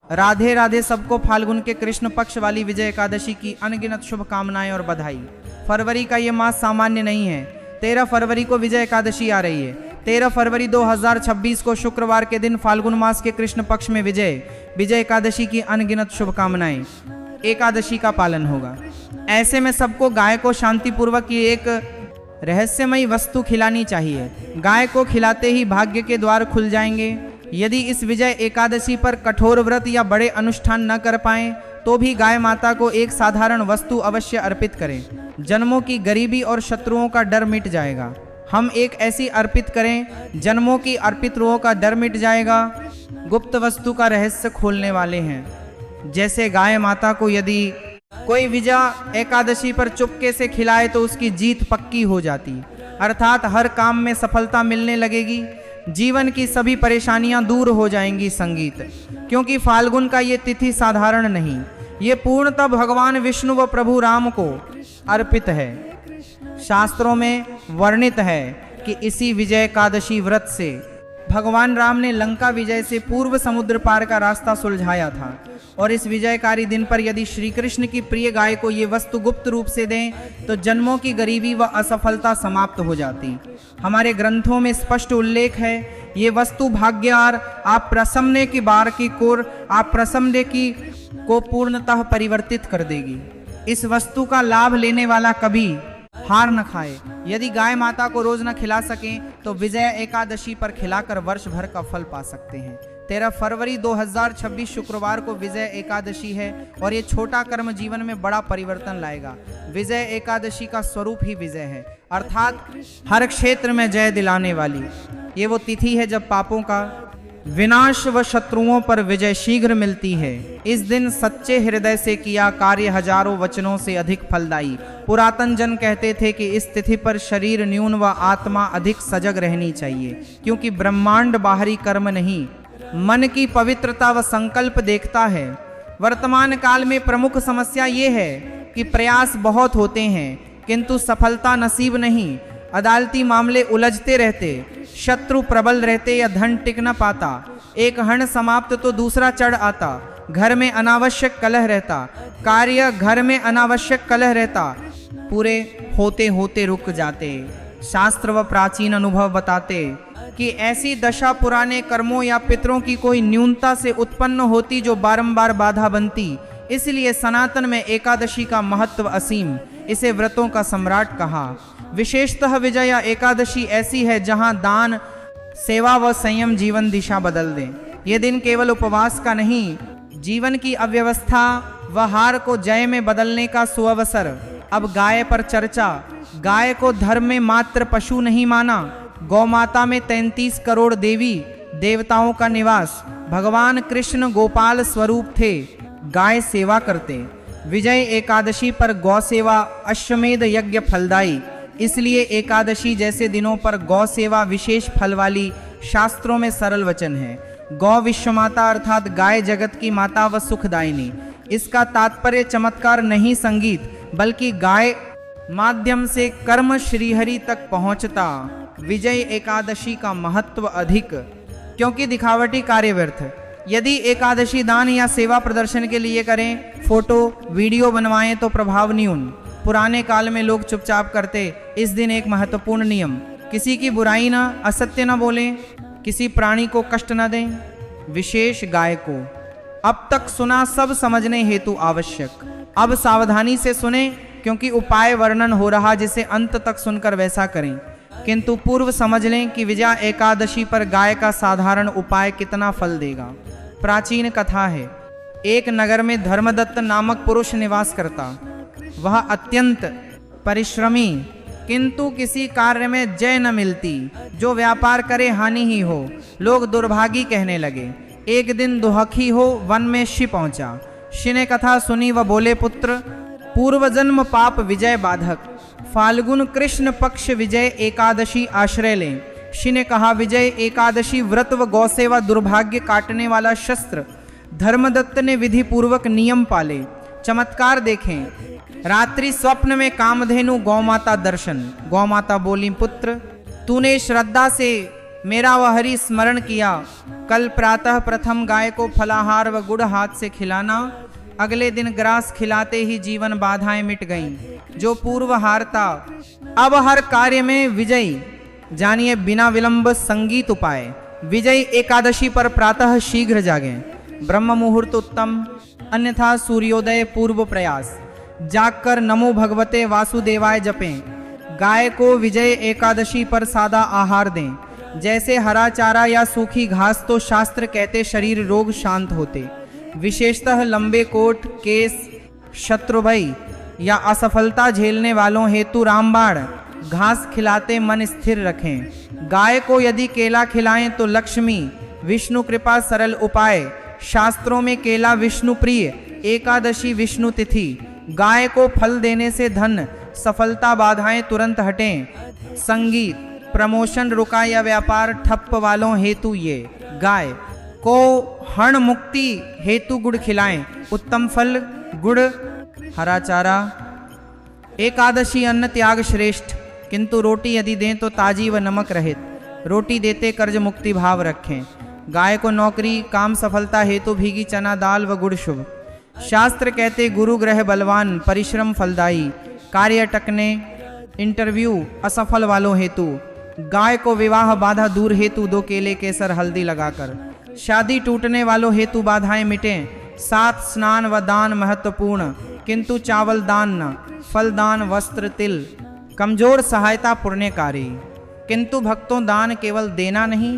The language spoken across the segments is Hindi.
राधे राधे सबको फाल्गुन के कृष्ण पक्ष वाली विजय एकादशी की अनगिनत शुभकामनाएं और बधाई। फरवरी का ये मास सामान्य नहीं है। 13 फरवरी को विजय एकादशी आ रही है। 13 फरवरी 2026 को शुक्रवार के दिन फाल्गुन मास के कृष्ण पक्ष में विजय एकादशी की अनगिनत शुभकामनाएं। एकादशी का पालन होगा। ऐसे में सबको गाय को शांतिपूर्वक की एक रहस्यमयी वस्तु खिलानी चाहिए। गाय को खिलाते ही भाग्य के द्वार खुल जाएंगे। यदि इस विजय एकादशी पर कठोर व्रत या बड़े अनुष्ठान न कर पाएं तो भी गाय माता को एक साधारण वस्तु अवश्य अर्पित करें। जन्मों की गरीबी और शत्रुओं का डर मिट जाएगा। हम एक ऐसी अर्पित करें, जन्मों की अर्पित रूहों का डर मिट जाएगा। गुप्त वस्तु का रहस्य खोलने वाले हैं। जैसे गाय माता को यदि कोई विजय एकादशी पर चुपके से खिलाए तो उसकी जीत पक्की हो जाती, अर्थात हर काम में सफलता मिलने लगेगी। जीवन की सभी परेशानियां दूर हो जाएंगी। संगीत, क्योंकि फाल्गुन का ये तिथि साधारण नहीं, ये पूर्णतः भगवान विष्णु व प्रभु राम को अर्पित है। शास्त्रों में वर्णित है कि इसी विजय एकादशी व्रत से भगवान राम ने लंका विजय से पूर्व समुद्र पार का रास्ता सुलझाया था। और इस विजयकारी दिन पर यदि श्री कृष्ण की प्रिय गाय को ये वस्तु गुप्त रूप से दें तो जन्मों की गरीबी व असफलता समाप्त हो जाती। हमारे ग्रंथों में स्पष्ट उल्लेख है, ये वस्तु भाग्यार आप प्रसमने की बार की कोर आप प्रसमने की को पूर्णतः परिवर्तित कर देगी। इस वस्तु का लाभ लेने वाला कभी हार न खाए। यदि गाय माता को रोज न खिला सकें तो विजय एकादशी पर खिलाकर वर्ष भर का फल पा सकते हैं। 13 फरवरी 2026 शुक्रवार को विजय एकादशी है और ये छोटा कर्म जीवन में बड़ा परिवर्तन लाएगा। विजय एकादशी का स्वरूप ही विजय है, अर्थात हर क्षेत्र में जय दिलाने वाली। ये वो तिथि है जब पापों का विनाश व शत्रुओं पर विजय शीघ्र मिलती है। इस दिन सच्चे हृदय से किया कार्य हजारों वचनों से अधिक फलदायी। पुरातन जन कहते थे कि इस तिथि पर शरीर न्यून व आत्मा अधिक सजग रहनी चाहिए, क्योंकि ब्रह्मांड बाहरी कर्म नहीं, मन की पवित्रता व संकल्प देखता है। वर्तमान काल में प्रमुख समस्या ये है कि प्रयास बहुत होते हैं किंतु सफलता नसीब नहीं। अदालती मामले उलझते रहते, शत्रु प्रबल रहते या धन टिक न पाता। एक हण समाप्त तो दूसरा चढ़ आता। घर में अनावश्यक कलह रहता, कार्य घर में अनावश्यक कलह रहता, पूरे होते होते रुक जाते। शास्त्र व प्राचीन अनुभव बताते कि ऐसी दशा पुराने कर्मों या पितरों की कोई न्यूनता से उत्पन्न होती जो बारंबार बाधा बनती। इसलिए सनातन में एकादशी का महत्व असीम, इसे व्रतों का सम्राट कहा। विशेषतः विजया एकादशी ऐसी है जहां दान, सेवा व संयम जीवन दिशा बदल दें। ये दिन केवल उपवास का नहीं, जीवन की अव्यवस्था व हार को जय में बदलने का सुअवसर। अब गाय पर चर्चा। गाय को धर्म में मात्र पशु नहीं माना। गौ माता में 33 करोड़ देवी देवताओं का निवास। भगवान कृष्ण गोपाल स्वरूप थे, गाय सेवा करते। विजय एकादशी पर गौ सेवा अश्वमेध यज्ञ फलदायी, इसलिए एकादशी जैसे दिनों पर गौ सेवा विशेष फल वाली। शास्त्रों में सरल वचन है, गौ विश्वमाता अर्थात गाय जगत की माता व सुखदायिनी। इसका तात्पर्य चमत्कार नहीं संगीत, बल्कि गाय माध्यम से कर्म श्रीहरि तक पहुंचता। विजय एकादशी का महत्व अधिक, क्योंकि दिखावटी कार्य व्यर्थ। यदि एकादशी दान या सेवा प्रदर्शन के लिए करें, फोटो वीडियो बनवाएं तो प्रभाव न्यून। पुराने काल में लोग चुपचाप करते। इस दिन एक महत्वपूर्ण नियम, किसी की बुराई ना, असत्य न बोलें, किसी प्राणी को कष्ट न दें, विशेष गाय को। अब तक सुना सब समझने हेतु आवश्यक। अब सावधानी से सुने, क्योंकि उपाय वर्णन हो रहा, जिसे अंत तक सुनकर वैसा करें। किंतु पूर्व समझ लें कि विजया एकादशी पर गाय का साधारण उपाय कितना फल देगा। प्राचीन कथा है, एक नगर में धर्मदत्त नामक पुरुष निवास करता। वह अत्यंत परिश्रमी, किंतु किसी कार्य में जय न मिलती। जो व्यापार करे हानि ही हो। लोग दुर्भागी कहने लगे। एक दिन दुहखी हो वन में शि पहुंचा। शि ने कथा सुनी व बोले, पुत्र, पूर्व जन्म पाप विजय बाधक। फाल्गुन कृष्ण पक्ष विजय एकादशी आश्रय लें। शि ने कहा, विजय एकादशी व्रत व गौसेवा दुर्भाग्य काटने वाला शस्त्र। धर्मदत्त ने विधि पूर्वक नियम पाले। चमत्कार देखें। रात्रि स्वप्न में कामधेनु गौमाता दर्शन। गौमाता बोली, पुत्र, तूने श्रद्धा से मेरा वह हरि स्मरण किया। कल प्रातः प्रथम गाय को फलाहार व गुड़ हाथ से खिलाना, अगले दिन ग्रास खिलाते ही जीवन बाधाएं मिट गईं। जो पूर्व हारता अब हर कार्य में विजयी, जानिए बिना विलंब संगीत उपाय। विजयी एकादशी पर प्रातः शीघ्र जागें, ब्रह्म मुहूर्त उत्तम, अन्यथा सूर्योदय पूर्व प्रयास। जागकर नमो भगवते वासुदेवाय जपें। गाय को विजय एकादशी पर सादा आहार दें, जैसे हरा चारा या सूखी घास, तो शास्त्र कहते शरीर रोग शांत होते। विशेषतः लंबे कोट, केस, शत्रुभय या असफलता झेलने वालों हेतु रामबाण घास खिलाते मन स्थिर रखें। गाय को यदि केला खिलाएं तो लक्ष्मी, विष्णु कृपा सरल उपाय। शास्त्रों में केला विष्णु प्रिय, एकादशी विष्णु तिथि। गाय को फल देने से धन सफलता बाधाएं तुरंत हटें। संगीत, प्रमोशन रुका या व्यापार ठप्प वालों हेतु ये। गाय को हण मुक्ति हेतु गुड़ खिलाएं, उत्तम फल गुड़, हरा चारा। एकादशी अन्न त्याग श्रेष्ठ, किंतु रोटी यदि दें तो ताजी व नमक रहित। रोटी देते कर्ज मुक्ति भाव रखें। गाय को नौकरी काम सफलता हेतु भीगी चना दाल व गुड़ शुभ। शास्त्र कहते गुरु ग्रह बलवान, परिश्रम फलदायी। कार्य अटकने, इंटरव्यू असफल वालों हेतु। गाय को विवाह बाधा दूर हेतु 2 केले केसर हल्दी लगाकर। शादी टूटने वालों हेतु बाधाएं मिटें। 7 स्नान व दान महत्वपूर्ण, किंतु चावल दान न, फल दान वस्त्र तिल। कमजोर सहायता पुण्यकारी, किंतु भक्तों दान केवल देना नहीं,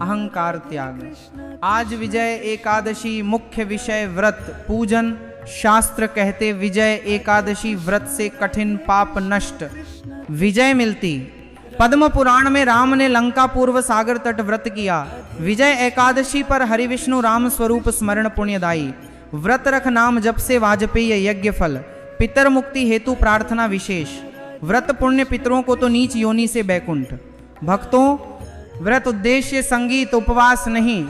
अहंकार त्याग। आज विजय एकादशी मुख्य विषय व्रत पूजन। शास्त्र कहते विजय एकादशी व्रत से कठिन पाप नष्ट विजय मिलती। पद्म पुराण में राम ने लंका पूर्व सागर तट व्रत किया। विजय एकादशी पर हरि विष्णु राम स्वरूप स्मरण पुण्यदायी। व्रत रख नाम जप से वाजपेय यज्ञ फल। पितर मुक्ति हेतु प्रार्थना विशेष। व्रत पुण्य पितरों को तो नीच योनि से बैकुंठ। भक्तों व्रत उद्देश्य संगीत उपवास नहीं,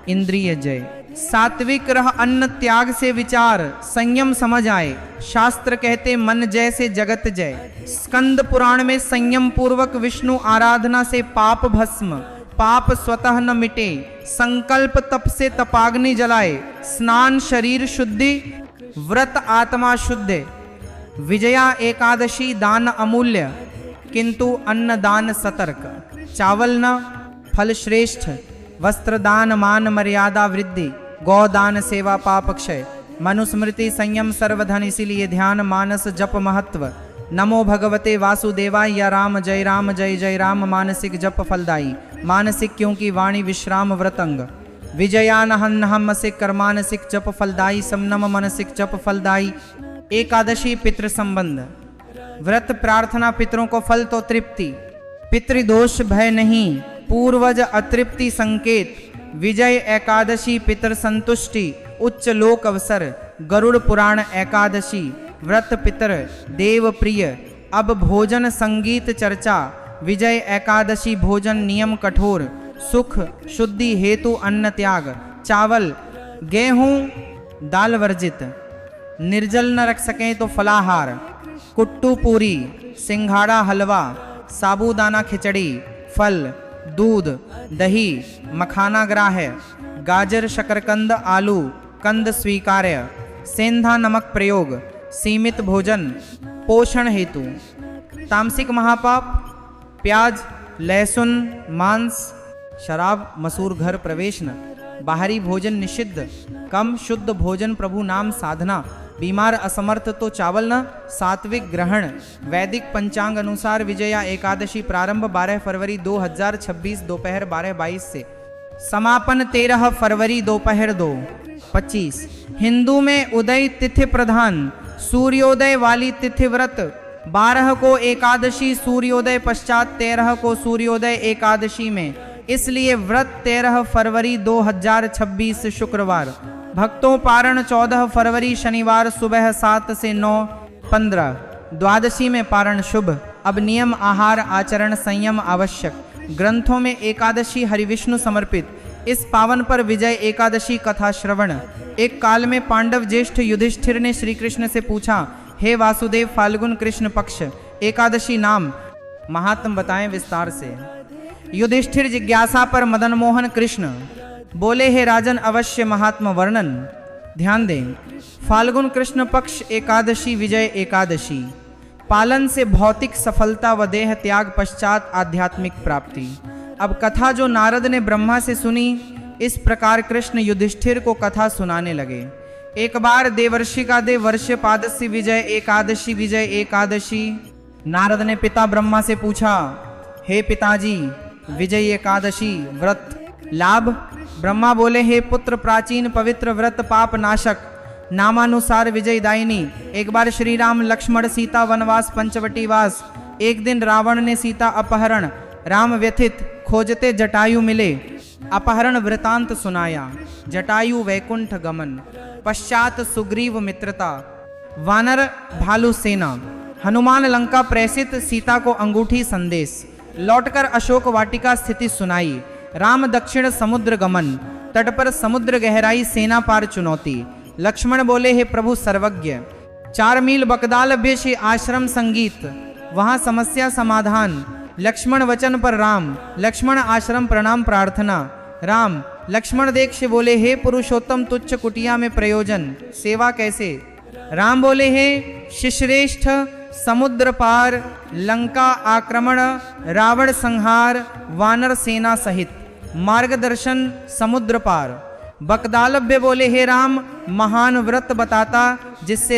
इंद्रिय जय। सात्विक रह अन्न त्याग से विचार, संयम समझ आए। शास्त्र कहते मन जय से जगत जय। स्कंद पुराण में संयम पूर्वक विष्णु आराधना से पाप भस्म, पाप स्वतः न मिटे। संकल्प तप से तपाग्नि जलाए। स्नान शरीर शुद्धि, व्रत आत्मा शुद्ध। विजया एकादशी दान अमूल्य, किंतु अन्न दान सतर्क। चावल न फल श्रेष्ठ, वस्त्र दान मान मर्यादा वृद्धि। गौदान सेवा पाप क्षय। मनुस्मृति संयम सर्वधन, इसीलिए ध्यान मानस जप महत्व। नमो भगवते वासुदेवाय या राम जय जय राम। मानसिक जप फलदायी, मानसिक क्योंकि वाणी विश्राम व्रतंग। विजयान हन्नहमसिक कर मानसिक जप फलदायी। समनम मनसिक जप फलदायी। एकादशी पितृ संबंध। व्रत प्रार्थना पितरों को फल तो तृप्ति, पितृदोष भय नहीं, पूर्वज अतृप्ति संकेत। विजय एकादशी पितर संतुष्टि, उच्च लोक अवसर। गरुड़ पुराण एकादशी व्रत पितर देव प्रिय। अब भोजन संगीत चर्चा। विजय एकादशी भोजन नियम कठोर। सुख शुद्धि हेतु अन्न त्याग। चावल गेहूं दाल वर्जित। निर्जल न रख सकें तो फलाहार। कुट्टू पूरी, सिंघाड़ा हलवा, साबूदाना खिचड़ी, फल दूध दही, मखाना ग्राह्य। गाजर शकरकंद आलू कंद स्वीकार्य। सेंधा नमक प्रयोग। सीमित भोजन पोषण हेतु। तामसिक महापाप प्याज लहसुन मांस शराब मसूर घर प्रवेश न। बाहरी भोजन निषिद्ध। कम शुद्ध भोजन प्रभु नाम साधना। बीमार असमर्थ तो चावल न, सात्विक ग्रहण। वैदिक पंचांग अनुसार विजया एकादशी प्रारंभ 12 फरवरी 2026 दोपहर 12:22 से। समापन 13 फरवरी दोपहर 2:25। हिंदू में उदय तिथि प्रधान। सूर्योदय वाली तिथि व्रत 12 को एकादशी, सूर्योदय पश्चात 13 को सूर्योदय एकादशी में, इसलिए व्रत 13 फरवरी 2026 शुक्रवार। भक्तों पारण 14 फरवरी शनिवार सुबह 7 से 9:15। द्वादशी में पारण शुभ। अब नियम आहार आचरण संयम आवश्यक। ग्रंथों में एकादशी हरिविष्णु समर्पित। इस पावन पर विजय एकादशी कथा श्रवण। एक काल में पांडव ज्येष्ठ युधिष्ठिर ने श्री कृष्ण से पूछा, हे वासुदेव, फाल्गुन कृष्ण पक्ष एकादशी नाम महात्म बताएं विस्तार से। युधिष्ठिर जिज्ञासा पर मदन मोहन कृष्ण बोले, हे राजन, अवश्य महात्मा वर्णन। ध्यान दें, फाल्गुन कृष्ण पक्ष एकादशी विजय एकादशी, पालन से भौतिक सफलता व देह त्याग पश्चात आध्यात्मिक प्राप्ति। अब कथा जो नारद ने ब्रह्मा से सुनी, इस प्रकार कृष्ण युधिष्ठिर को कथा सुनाने लगे। एक बार देवर्षि का देव वर्ष्य पादस्य विजय एकादशी। नारद ने पिता ब्रह्मा से पूछा, हे पिताजी, विजय एकादशी व्रत लाभ? ब्रह्मा बोले, हे पुत्र, प्राचीन पवित्र व्रत पाप नाशक, नामानुसार विजयदायिनी। एक बार श्री राम लक्ष्मण सीता वनवास पंचवटीवास। एक दिन रावण ने सीता अपहरण, राम व्यथित खोजते जटायु मिले, अपहरण वृतांत सुनाया, जटायु वैकुंठ गमन, पश्चात सुग्रीव मित्रता, वानर भालू सेना, हनुमान लंका प्रेषित, सीता को अंगूठी संदेश, लौटकर अशोक वाटिका स्थिति सुनाई, राम दक्षिण समुद्र गमन, तट पर समुद्र गहराई, सेना पार चुनौती। लक्ष्मण बोले, हे प्रभु सर्वज्ञ, 4 मील बकदालभ्य से आश्रम संगीत, वहां समस्या समाधान। लक्ष्मण वचन पर राम, लक्ष्मण आश्रम प्रणाम प्रार्थना। राम लक्ष्मण देख से बोले, हे पुरुषोत्तम, तुच्छ कुटिया में प्रयोजन, सेवा कैसे? राम बोले, हे शिश्रेष्ठ, समुद्र पार, लंका आक्रमण, रावण संहार, वानर सेना सहित, मार्गदर्शन समुद्र पार। बकदालभ्य बोले, हे राम, महान व्रत बताता, जिससे